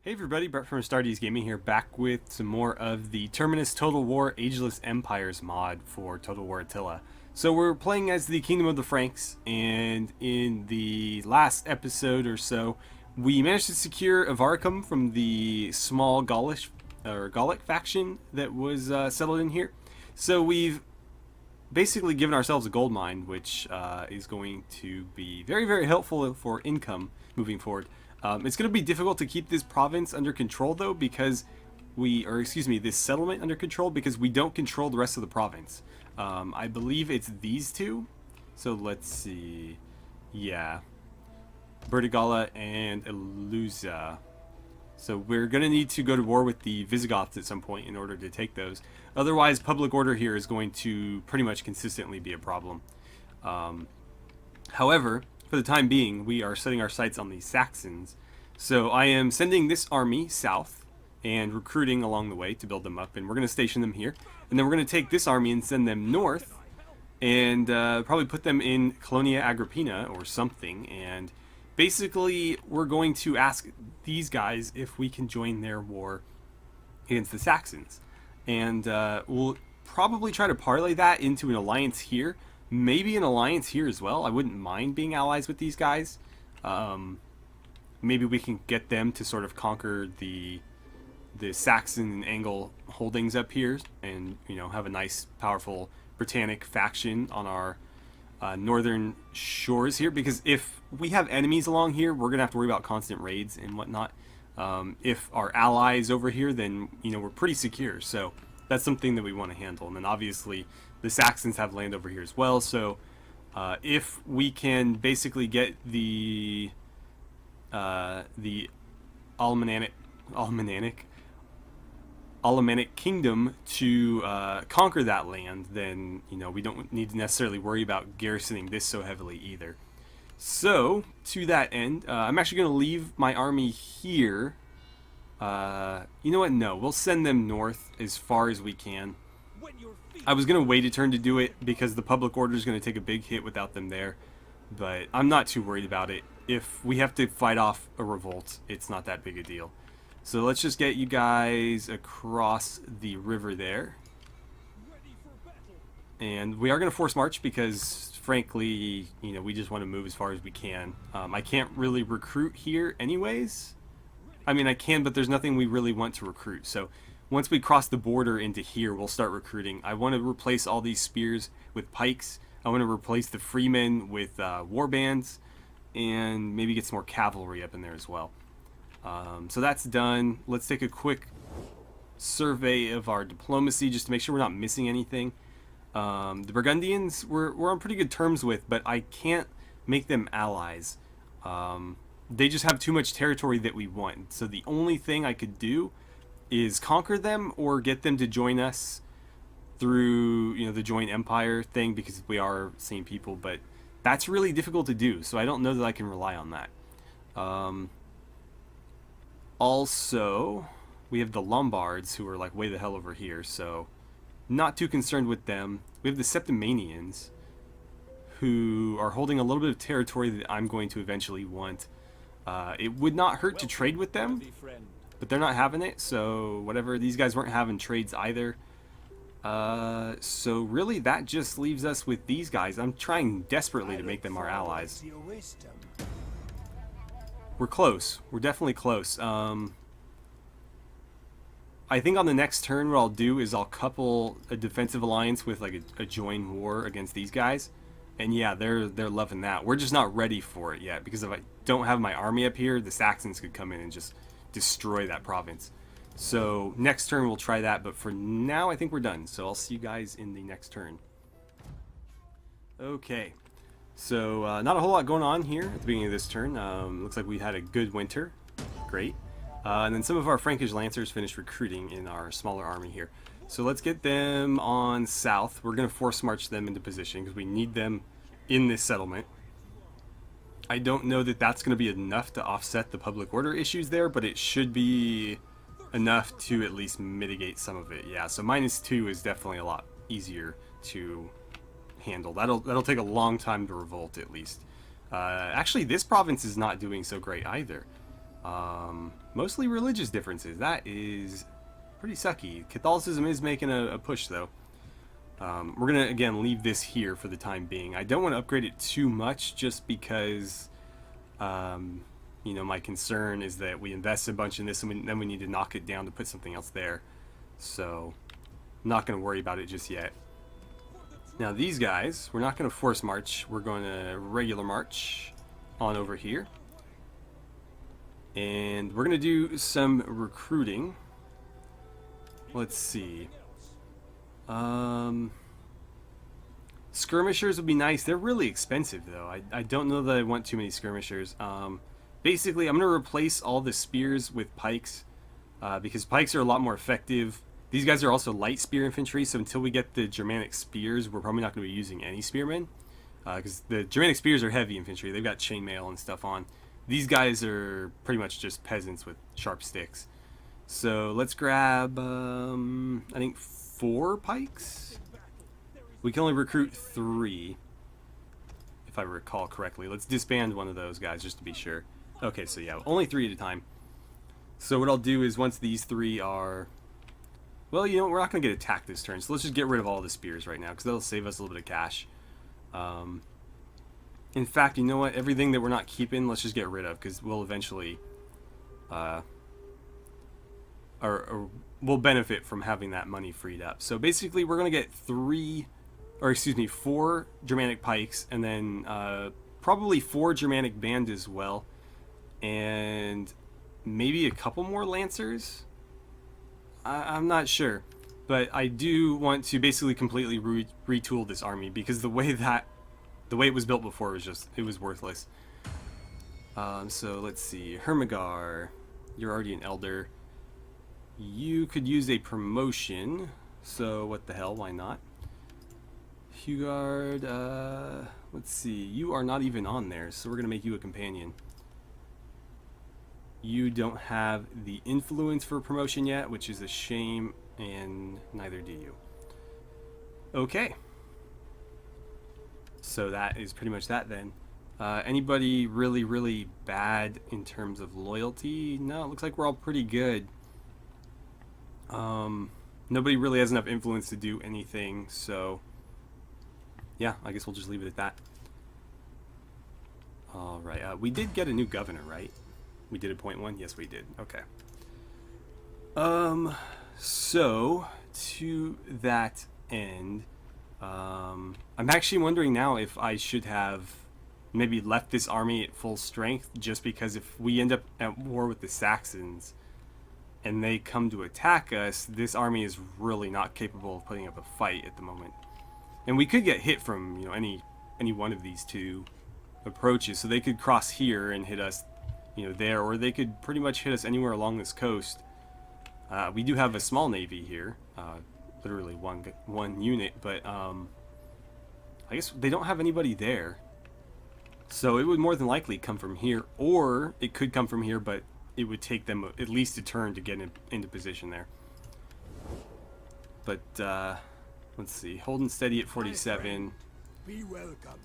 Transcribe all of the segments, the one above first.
Hey everybody, Brett from AstartesGaming here, back with some more of the Terminus Total War Ageless Empires mod for Total War Attila. So we're playing as the Kingdom of the Franks, and in the last episode or so, we managed to secure Avaricum from the small Gallic faction that was settled in here. So we've basically given ourselves a gold mine, which is going to be very, very helpful for income moving forward. It's going to be difficult to keep this province under control, though, because this settlement under control, because we don't control the rest of the province. I believe it's these two. So let's see. Yeah. Bertigala and Elusa. So we're going to need to go to war with the Visigoths at some point in order to take those. Otherwise, public order here is going to pretty much consistently be a problem. However, for the time being, we are setting our sights on the Saxons. So I am sending this army south and recruiting along the way to build them up. And we're going to station them here. And then we're going to take this army and send them north and probably put them in Colonia Agrippina or something. And basically, we're going to ask these guys if we can join their war against the Saxons. And we'll probably try to parlay that into an alliance here. Maybe an alliance here as well. I wouldn't mind being allies with these guys. Maybe we can get them to sort of conquer the Saxon and Anglo holdings up here, and have a nice, powerful Britannic faction on our northern shores here. Because if we have enemies along here, we're gonna have to worry about constant raids and whatnot. If our allies over here, then we're pretty secure. So that's something that we want to handle. And then obviously the Saxons have land over here as well, so if we can basically get the Alemannic Kingdom to conquer that land, then we don't need to necessarily worry about garrisoning this so heavily either. So to that end, I'm actually going to leave my army here. You know what? No, we'll send them north as far as we can. I was going to wait a turn to do it because the public order is going to take a big hit without them there. But I'm not too worried about it. If we have to fight off a revolt, it's not that big a deal. So let's just get you guys across the river there. And we are going to force march because, frankly, we just want to move as far as we can. I can't really recruit here anyways. I mean, I can, but there's nothing we really want to recruit. So once we cross the border into here, we'll start recruiting. I want to replace all these spears with pikes. I want to replace the freemen with warbands, and maybe get some more cavalry up in there as well. So that's done. Let's take a quick survey of our diplomacy just to make sure we're not missing anything. The Burgundians we're on pretty good terms with, but I can't make them allies. They just have too much territory that we want. So the only thing I could do is conquer them or get them to join us through the joint empire thing, because we are same people, but that's really difficult to do, so I don't know that I can rely on that. Also, we have the Lombards, who are like way the hell over here, so not too concerned with them. We have the Septimanians, who are holding a little bit of territory that I'm going to eventually want. It would not hurt to trade with them, but they're not having it, so whatever. These guys weren't having trades either. So really that just leaves us with these guys. I'm trying desperately to make them our allies. We're close. We're definitely close. I think on the next turn what I'll do is I'll couple a defensive alliance with like a join war against these guys. And yeah, they're loving that. We're just not ready for it yet, because if I don't have my army up here, the Saxons could come in and just destroy that province. So next turn we'll try that, but for now I think we're done. So I'll see you guys in the next turn. Okay, so not a whole lot going on here at the beginning of this turn. Looks like we had a good winter. Great. And then some of our Frankish Lancers finished recruiting in our smaller army here. So let's get them on south. We're going to force march them into position because we need them in this settlement. I don't know that that's going to be enough to offset the public order issues there, but it should be enough to at least mitigate some of it. Yeah, so -2 is definitely a lot easier to handle. That'll take a long time to revolt, at least. Actually, this province is not doing so great either. Mostly religious differences. That is pretty sucky. Catholicism is making a push, though. We're going to, again, leave this here for the time being. I don't want to upgrade it too much just because, you know, my concern is that we invest a bunch in this and then we need to knock it down to put something else there. So, I'm not going to worry about it just yet. Now, these guys, we're not going to force march. We're going to regular march on over here. And we're going to do some recruiting. Let's see. Skirmishers would be nice. They're really expensive, though. I don't know that I want too many skirmishers. Basically, I'm going to replace all the spears with pikes, because pikes are a lot more effective. These guys are also light spear infantry, so until we get the Germanic spears, we're probably not going to be using any spearmen, because the Germanic spears are heavy infantry. They've got chainmail and stuff on. These guys are pretty much just peasants with sharp sticks. So let's grab, I think 4 pikes? We can only recruit 3, if I recall correctly. Let's disband one of those guys just to be sure. Okay, so yeah, only 3 at a time. So what I'll do is once these 3 are... Well, you know, we're not going to get attacked this turn, so let's just get rid of all the spears right now, because that'll save us a little bit of cash. In fact, you know what? Everything that we're not keeping, let's just get rid of, because we'll eventually... or we'll benefit from having that money freed up. So basically, we're going to get 4 Germanic pikes, and then probably 4 Germanic band as well, and maybe a couple more lancers. I'm not sure, but I do want to basically completely retool this army, because the way it was built before was just, it was worthless. So let's see, Hermigar, you're already an elder. You could use a promotion, so what the hell, why not? Hugard, let's see, you are not even on there, so we're going to make you a companion. You don't have the influence for promotion yet, which is a shame, and neither do you. Okay. So that is pretty much that then. Anybody really, really bad in terms of loyalty? No, it looks like we're all pretty good. Nobody really has enough influence to do anything, so yeah, I guess we'll just leave it at that. Alright, we did get a new governor, right? We did appoint one? Yes, we did. Okay. So, to that end, I'm actually wondering now if I should have maybe left this army at full strength, just because if we end up at war with the Saxons and they come to attack us, this army is really not capable of putting up a fight at the moment. And we could get hit from, you know, any one of these 2 approaches, so they could cross here and hit us, you know, there, or they could pretty much hit us anywhere along this coast. We do have a small navy here, literally one unit, but I guess they don't have anybody there. So it would more than likely come from here, or it could come from here, but it would take them at least a turn to get into position there. But let's see, holding steady at 47. Be welcome.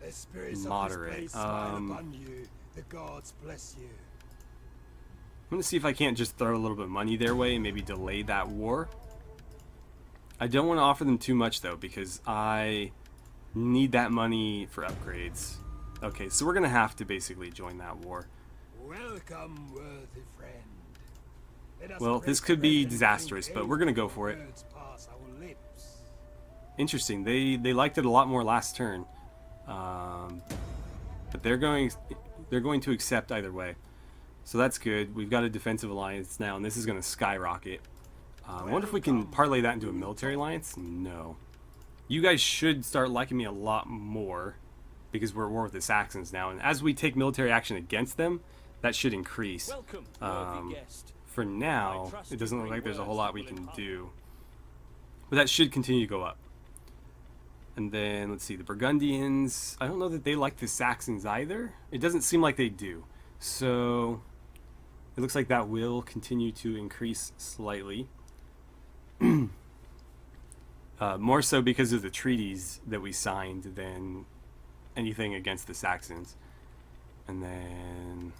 The spirits Moderate. Of this place smile upon you. The gods bless you. I'm going to see if I can't just throw a little bit of money their way and maybe delay that war. I don't want to offer them too much, though, because I need that money for upgrades. Okay, so we're going to have to basically join that war. Welcome, worthy friend. Well, this could be disastrous, but we're going to go for it. Interesting. They liked it a lot more last turn. But they're going to accept either way. So that's good. We've got a defensive alliance now, and this is going to skyrocket. I wonder if we can parlay that into a military alliance? No. You guys should start liking me a lot more, because we're at war with the Saxons now, and as we take military action against them, that should increase. For now, it doesn't look like there's a whole lot we can do. But that should continue to go up. And then, let's see, the Burgundians, I don't know that they like the Saxons either. It doesn't seem like they do. So, it looks like that will continue to increase slightly. More so because of the treaties that we signed than anything against the Saxons. And then,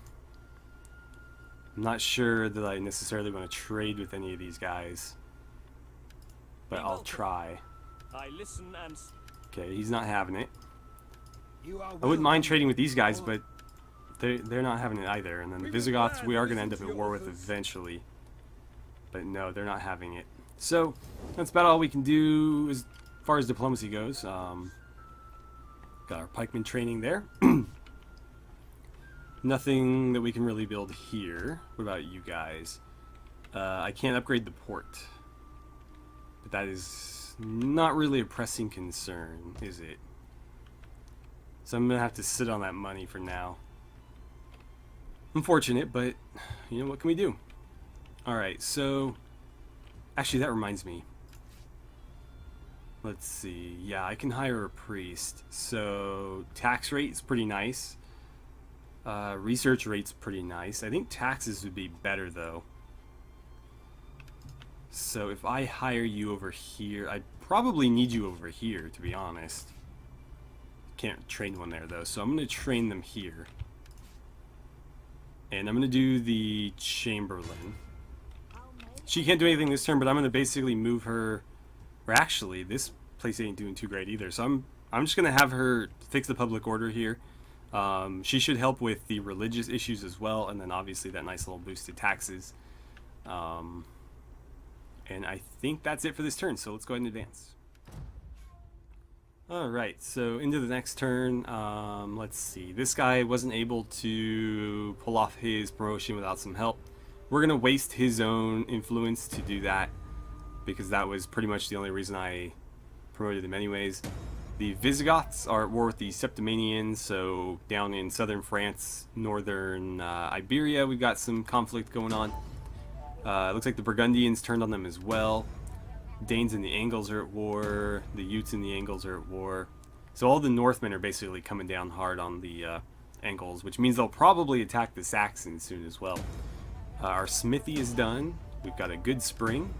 I'm not sure that I necessarily want to trade with any of these guys, but I'll try. I listen and Okay, he's not having it. You are I wouldn't mind welcome. trading with these guys, but they're not having it either. And then the Visigoths we are going to end up at war with eventually. But no, they're not having it. So, that's about all we can do as far as diplomacy goes. Got our pikeman training there. Nothing that we can really build here. What about you guys? I can't upgrade the port. But that is not really a pressing concern, is it? So I'm going to have to sit on that money for now. Unfortunate, but you know, what can we do? Alright, so actually that reminds me. Let's see. Yeah, I can hire a priest. So tax rate is pretty nice. Research rate's pretty nice. I think taxes would be better though. So if I hire you over here, I probably need you over here, to be honest. Can't train one there though, so I'm going to train them here. And I'm going to do the Chamberlain. She can't do anything this turn, but I'm going to basically move her. Or actually, this place ain't doing too great either. So I'm just going to have her fix the public order here. She should help with the religious issues as well, and then obviously that nice little boost to taxes. And I think that's it for this turn, so let's go ahead and advance. Alright, so into the next turn. Let's see. This guy wasn't able to pull off his promotion without some help. We're going to waste his own influence to do that, because that was pretty much the only reason I promoted him anyways. The Visigoths are at war with the Septimanians, so down in southern France, northern Iberia, we've got some conflict going on. It looks like the Burgundians turned on them as well. Danes and the Angles are at war. The Utes and the Angles are at war. So all the Northmen are basically coming down hard on the Angles, which means they'll probably attack the Saxons soon as well. Our smithy is done. We've got a good spring.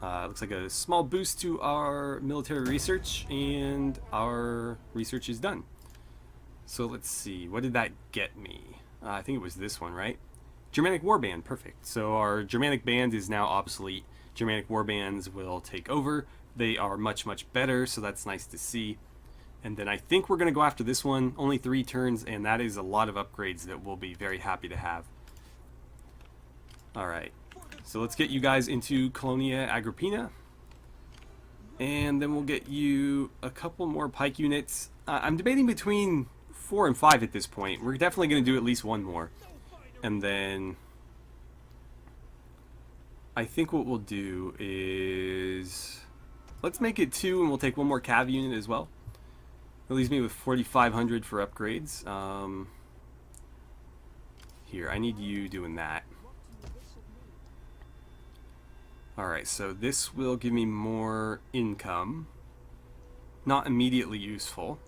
Looks like a small boost to our military research, and our research is done. So let's see. What did that get me? I think it was this one, right? Germanic Warband. Perfect. So our Germanic band is now obsolete. Germanic warbands will take over. They are much, much better, so that's nice to see. And then I think we're going to go after this one. Only 3 turns, and that is a lot of upgrades that we'll be very happy to have. Alright, so let's get you guys into Colonia Agrippina. And then we'll get you a couple more pike units. I'm debating between 4 and 5 at this point. We're definitely going to do at least one more. And then I think what we'll do is let's make it 2, and we'll take one more cav unit as well. That leaves me with 4,500 for upgrades. Here, I need you doing that. Alright, so this will give me more income. Not immediately useful.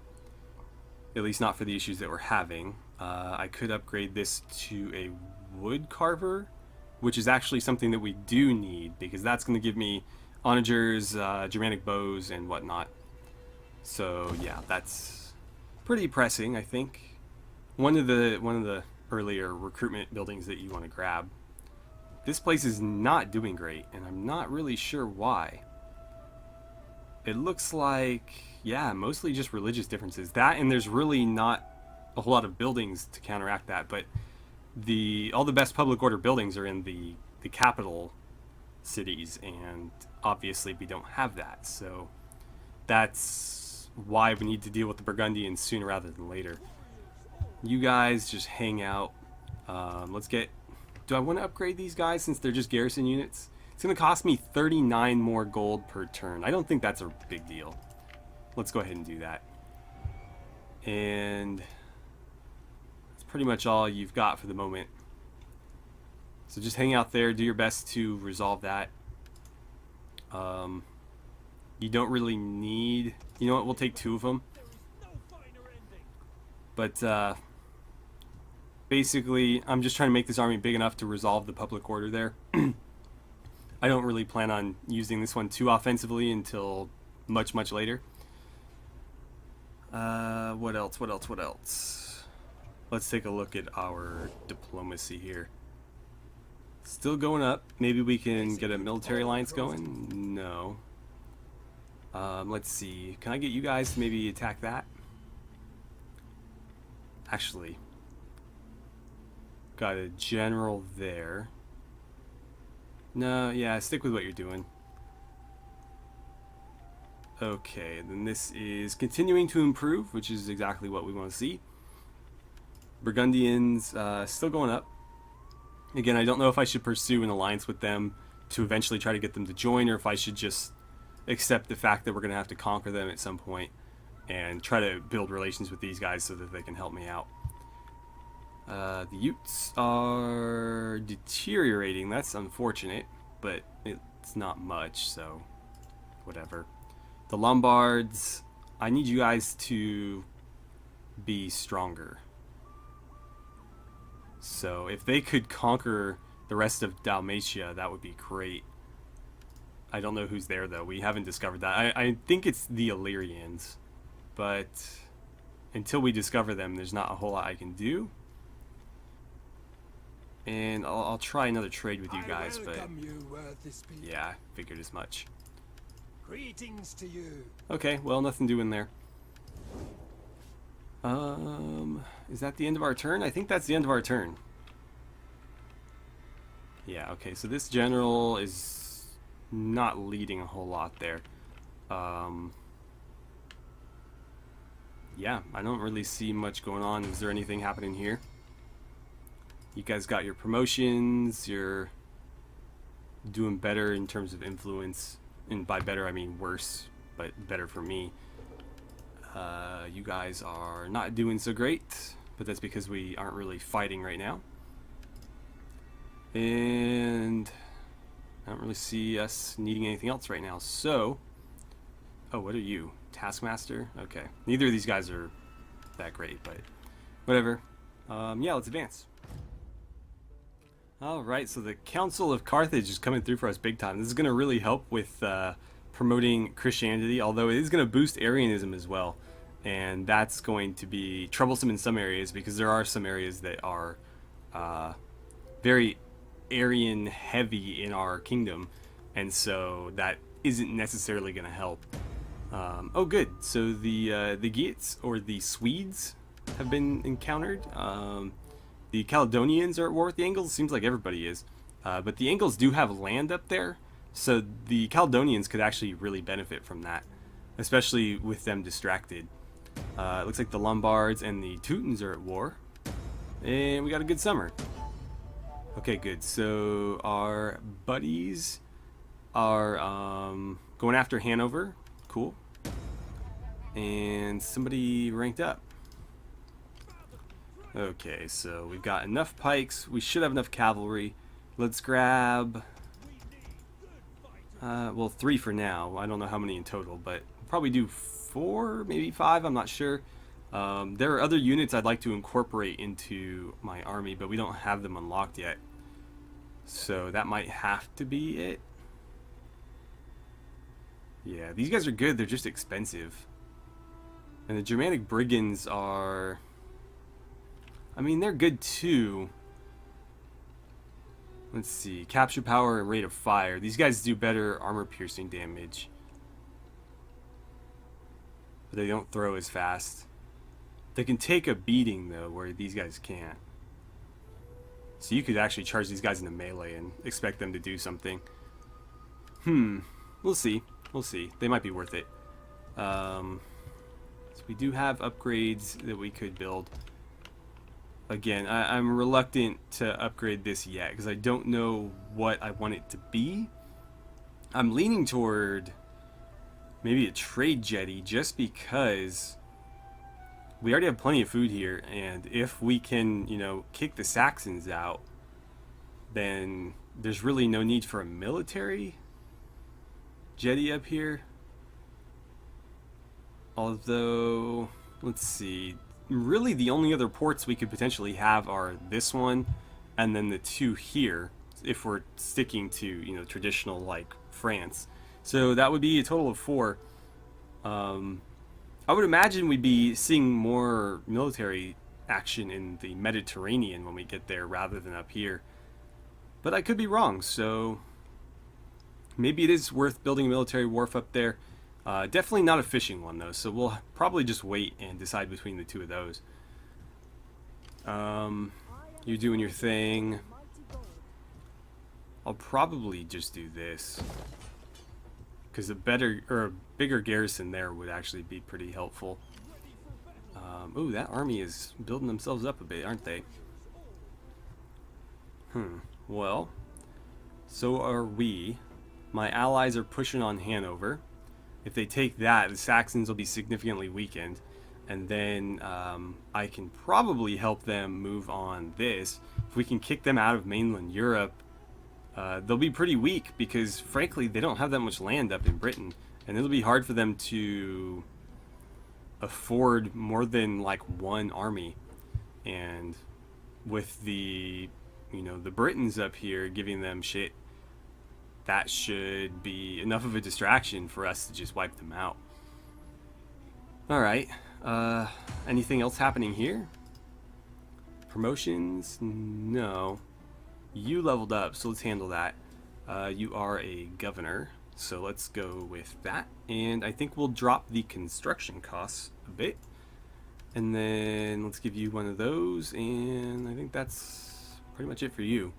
At least not for the issues that we're having. I could upgrade this to a wood carver, which is actually something that we do need, because that's going to give me onagers, Germanic bows, and whatnot. So yeah, that's pretty pressing, I think. One of the earlier recruitment buildings that you want to grab. This place is not doing great, and I'm not really sure why. It looks like, yeah, mostly just religious differences. That, and there's really not a whole lot of buildings to counteract that, but all the best public order buildings are in the capital cities, and obviously we don't have that, so that's why we need to deal with the Burgundians sooner rather than later. You guys just hang out. Let's get... Do I want to upgrade these guys since they're just garrison units? It's going to cost me 39 more gold per turn. I don't think that's a big deal. Let's go ahead and do that. And that's pretty much all you've got for the moment. So just hang out there, do your best to resolve that. You don't really need... You know what, we'll take 2 of them. But basically, I'm just trying to make this army big enough to resolve the public order there. I don't really plan on using this one too offensively until much, much later. What else? Let's take a look at our diplomacy here. Still going up. Maybe we can get a military alliance going? No. Let's see. Can I get you guys to maybe attack that? Actually, got a general there. No, yeah, stick with what you're doing. Okay, then this is continuing to improve, which is exactly what we want to see. Burgundians still going up. Again, I don't know if I should pursue an alliance with them to eventually try to get them to join, or if I should just accept the fact that we're going to have to conquer them at some point and try to build relations with these guys so that they can help me out. The Utes are deteriorating. That's unfortunate, but it's not much, so whatever. The Lombards, I need you guys to be stronger. So if they could conquer the rest of Dalmatia, that would be great. I don't know who's there, though. We haven't discovered that. I think it's the Illyrians, but until we discover them, there's not a whole lot I can do. And I'll try another trade with you guys, but yeah, I figured as much. Greetings to you. Okay, well, nothing doing there. Is that the end of our turn? I think that's the end of our turn. Yeah, okay, so this general is not leading a whole lot there. Yeah, I don't really see much going on. Is there anything happening here? You guys got your promotions, you're doing better in terms of influence, and by better I mean worse, but better for me. You guys are not doing so great, but that's because we aren't really fighting right now. And I don't really see us needing anything else right now, so... Oh, what are you? Taskmaster? Okay. Neither of these guys are that great, but whatever. Yeah, let's advance. Alright, so the Council of Carthage is coming through for us big time. This is going to really help with promoting Christianity, although it is going to boost Arianism as well. And that's going to be troublesome in some areas, because there are some areas that are very Arian heavy in our kingdom, and so that isn't necessarily going to help. Oh good, so the Geats, or the Swedes, have been encountered. The Caledonians are at war with the Angles. Seems like everybody is. But the Angles do have land up there, so the Caledonians could actually really benefit from that, especially with them distracted. It looks like the Lombards and the Teutons are at war. And we got a good summer. Okay, good. So our buddies are going after Hanover. Cool. And somebody ranked up. Okay, so we've got enough pikes. We should have enough cavalry. Let's grab... well, 3 for now. I don't know how many in total, but we'll probably do 4, maybe 5. I'm not sure. There are other units I'd like to incorporate into my army, but we don't have them unlocked yet. So that might have to be it. Yeah, these guys are good. They're just expensive. And the Germanic Brigands are... I mean, they're good too. Let's see. Capture power and rate of fire. These guys do better armor-piercing damage. But they don't throw as fast. They can take a beating, though, where these guys can't. So you could actually charge these guys into melee and expect them to do something. We'll see. We'll see. They might be worth it. So we do have upgrades that we could build. Again, I'm reluctant to upgrade this yet because I don't know what I want it to be. I'm leaning toward maybe a trade jetty just because we already have plenty of food here, and if we can, you know, kick the Saxons out, then there's really no need for a military jetty up here. Although, let's see, really the only other ports we could potentially have are this one and then the 2 here, if we're sticking to, you know, traditional like France. So that would be a total of 4. I would imagine we'd be seeing more military action in the Mediterranean when we get there rather than up here. But I could be wrong, so maybe it is worth building a military wharf up there. Definitely not a fishing one, though, so we'll probably just wait and decide between the two of those. You're doing your thing. I'll probably just do this, because a better or a bigger garrison there would actually be pretty helpful. Ooh, that army is building themselves up a bit, aren't they? Well, so are we. My allies are pushing on Hanover. If they take that, the Saxons will be significantly weakened. And then I can probably help them move on this. If we can kick them out of mainland Europe, they'll be pretty weak because, frankly, they don't have that much land up in Britain. And it'll be hard for them to afford more than like one army. And with the, the Britons up here giving them shit, that should be enough of a distraction for us to just wipe them out. Alright. Anything else happening here? Promotions? No. You leveled up, so let's handle that. You are a governor, so let's go with that. And I think we'll drop the construction costs a bit. And then let's give you one of those, and I think that's pretty much it for you.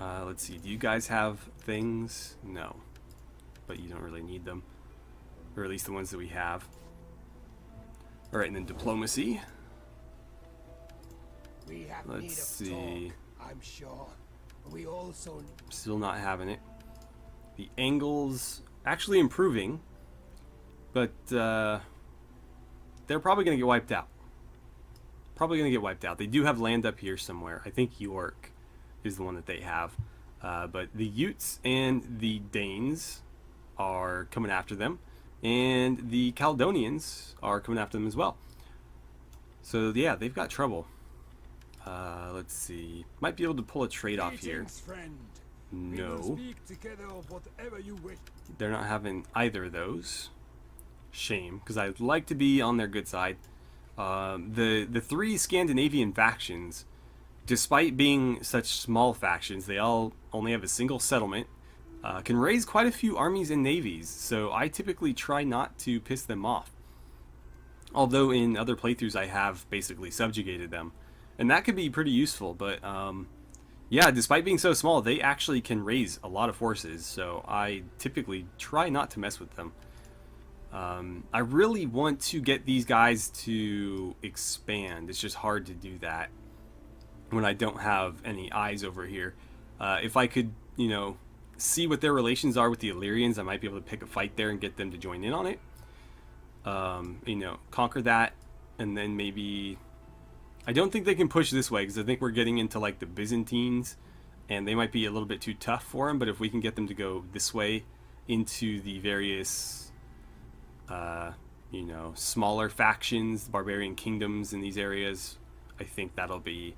Let's see, do you guys have things? No. But you don't really need them. Or at least the ones that we have. Alright, and then diplomacy. We have Let's need of see. talk, I'm sure. We also Still not having it. The angles actually improving, but they're probably going to get wiped out. Probably going to get wiped out. They do have land up here somewhere. I think York is the one that they have. But the Utes and the Danes are coming after them. And the Caledonians are coming after them as well. So yeah, they've got trouble. Let's see. Might be able to pull a trade off here. friend. No. We will speak together of whatever you wish. They're not having either of those. Shame, because I'd like to be on their good side. The three Scandinavian factions, despite being such small factions, they all only have a single settlement. Can raise quite a few armies and navies, so I typically try not to piss them off. Although in other playthroughs I have basically subjugated them. And that could be pretty useful, but yeah, despite being so small, they actually can raise a lot of forces, so I typically try not to mess with them. I really want to get these guys to expand. It's just hard to do that when I don't have any eyes over here. If I could, see what their relations are with the Illyrians, I might be able to pick a fight there and get them to join in on it. Conquer that, and then maybe... I don't think they can push this way, because I think we're getting into like the Byzantines, and they might be a little bit too tough for them, but if we can get them to go this way into the various, smaller factions, barbarian kingdoms in these areas, I think that'll be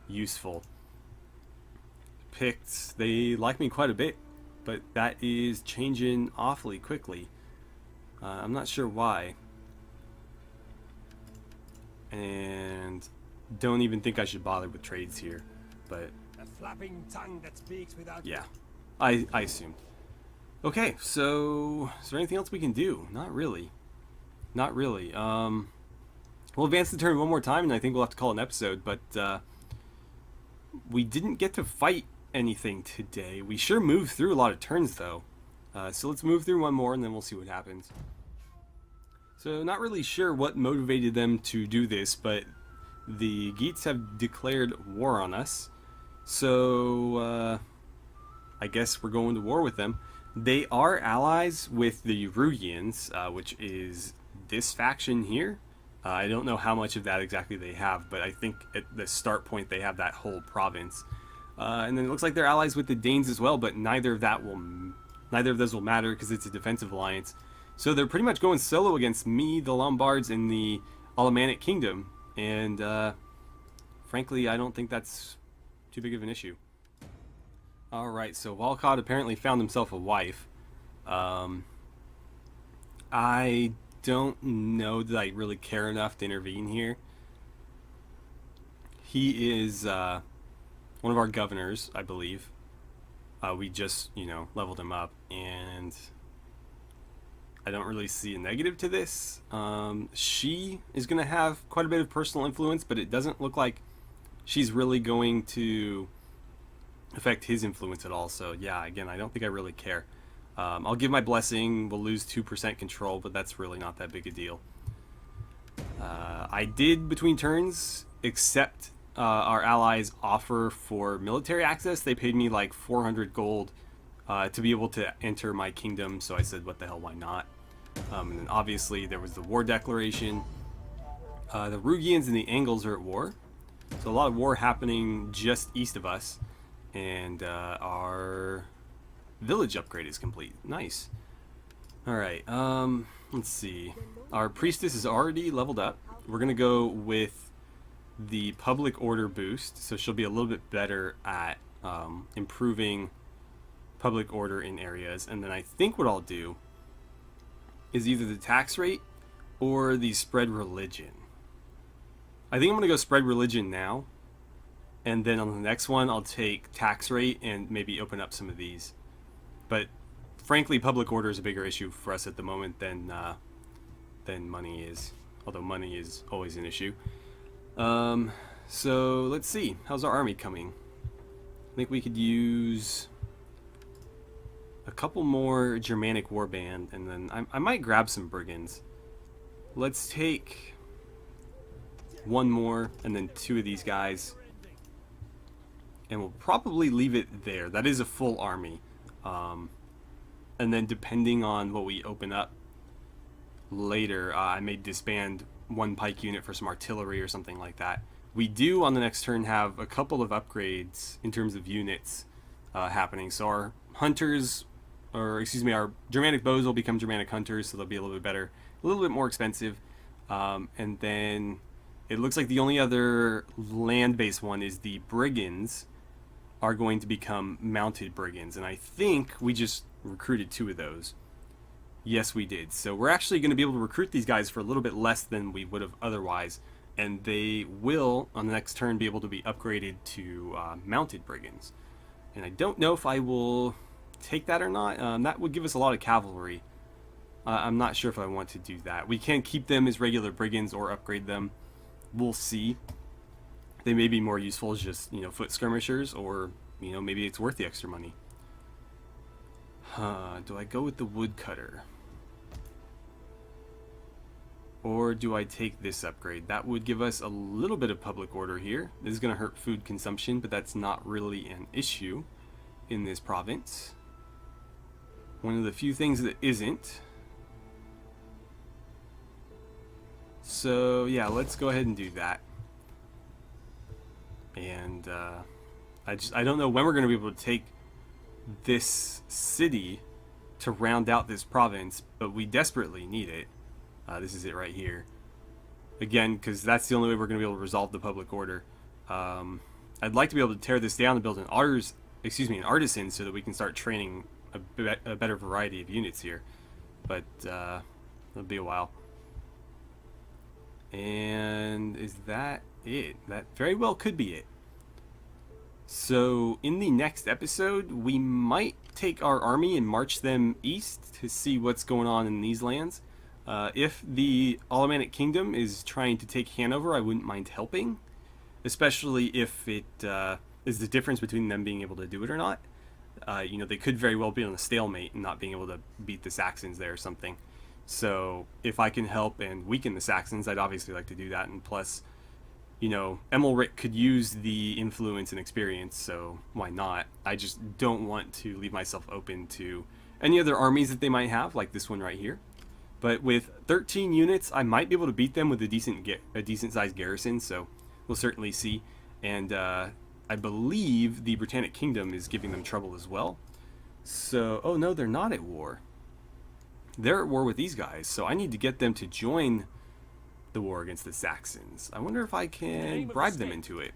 useful. Picts, they like me quite a bit, but that is changing awfully quickly. I'm not sure why. And don't even think I should bother with trades here, but A flapping tongue that speaks without yeah, I assumed. Okay, so is there anything else we can do? Not really. Not really. We'll advance the turn one more time, and I think we'll have to call it an episode, but we didn't get to fight anything today. We sure moved through a lot of turns, though. So let's move through one more, and then we'll see what happens. So not really sure what motivated them to do this, but the Geats have declared war on us. So I guess we're going to war with them. They are allies with the Rugians, which is this faction here. I don't know how much of that exactly they have, but I think at the start point they have that whole province. And then it looks like they're allies with the Danes as well, but neither of those will matter because it's a defensive alliance. So they're pretty much going solo against me, the Lombards, and the Alemannic Kingdom. And frankly, I don't think that's too big of an issue. Alright, so Walcott apparently found himself a wife. I don't know that I really care enough to intervene here. He is one of our governors, I believe. We just, you know, leveled him up, and I don't really see a negative to this. She is going to have quite a bit of personal influence, but it doesn't look like she's really going to affect his influence at all. So yeah, again, I don't think I really care. I'll give my blessing. We'll lose 2% control, but that's really not that big a deal. I did, between turns, accept our allies' offer for military access. They paid me like 400 gold to be able to enter my kingdom, so I said, what the hell, why not? And then obviously there was the war declaration. The Rugians and the Angles are at war, so a lot of war happening just east of us, and our village upgrade is complete. Nice. Alright, let's see. Our priestess is already leveled up. We're gonna go with the public order boost, so she'll be a little bit better at improving public order in areas. And then I think what I'll do is either the tax rate or the spread religion. I think I'm gonna go spread religion now, and then on the next one I'll take tax rate and maybe open up some of these. But frankly, public order is a bigger issue for us at the moment than money is, although money is always an issue. So let's see, how's our army coming? I think we could use a couple more Germanic warband, and then I might grab some brigands. Let's take one more and then 2 of these guys, and we'll probably leave it there. That is a full army. And then depending on what we open up later, I may disband 1 pike unit for some artillery or something like that. We do on the next turn have a couple of upgrades in terms of units happening. So our hunters, or excuse me, our Germanic bows will become Germanic hunters, so they'll be a little bit better, a little bit more expensive. And then it looks like the only other land-based one is the brigands are going to become mounted brigands, and I think we just recruited 2 of those. Yes, we did. So we're actually going to be able to recruit these guys for a little bit less than we would have otherwise, and they will, on the next turn, be able to be upgraded to mounted brigands. And I don't know if I will take that or not. That would give us a lot of cavalry. I'm not sure if I want to do that. We can keep them as regular brigands or upgrade them. We'll see. They may be more useful as just, you know, foot skirmishers, or, you know, maybe it's worth the extra money. Do I go with the woodcutter? Or do I take this upgrade? That would give us a little bit of public order here. This is going to hurt food consumption, but that's not really an issue in this province. One of the few things that isn't. So yeah, let's go ahead and do that. And I don't know when we're going to be able to take this city to round out this province, but we desperately need it. This is it right here. Again, because that's the only way we're going to be able to resolve the public order. I'd like to be able to tear this down and build an artisan, so that we can start training a better variety of units here. But it'll be a while. And is that it? That very well could be it. So in the next episode, we might take our army and march them east to see what's going on in these lands. If the Alemannic Kingdom is trying to take Hanover, I wouldn't mind helping, especially if it is the difference between them being able to do it or not. You know, they could very well be on a stalemate and not being able to beat the Saxons there or something. So if I can help and weaken the Saxons, I'd obviously like to do that. And plus, you know, Emilric could use the influence and experience, so why not? I just don't want to leave myself open to any other armies that they might have, like this one right here. But with 13 units, I might be able to beat them with a decent sized garrison, so we'll certainly see. And I believe the Britannic Kingdom is giving them trouble as well. So, oh no, they're not at war. They're at war with these guys, so I need to get them to join the war against the Saxons. I wonder if I can bribe them into it.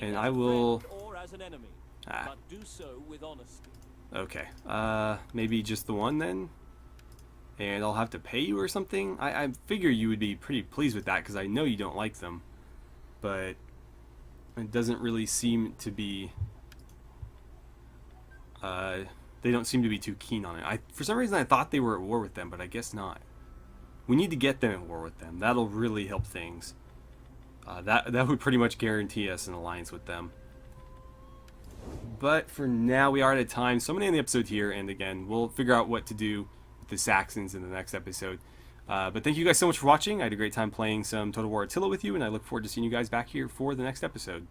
And I will... but do so with honesty. Okay, maybe just the one then? And I'll have to pay you or something? I figure you would be pretty pleased with that, because I know you don't like them. But It doesn't really seem to be... they don't seem to be too keen on it. For some reason I thought they were at war with them, but I guess not. We need to get them at war with them. That'll really help things. That would pretty much guarantee us an alliance with them. But for now, we are at a time, so I'm going to end the episode here, and again, we'll figure out what to do with the Saxons in the next episode. But thank you guys so much for watching. I had a great time playing some Total War Attila with you, and I look forward to seeing you guys back here for the next episode.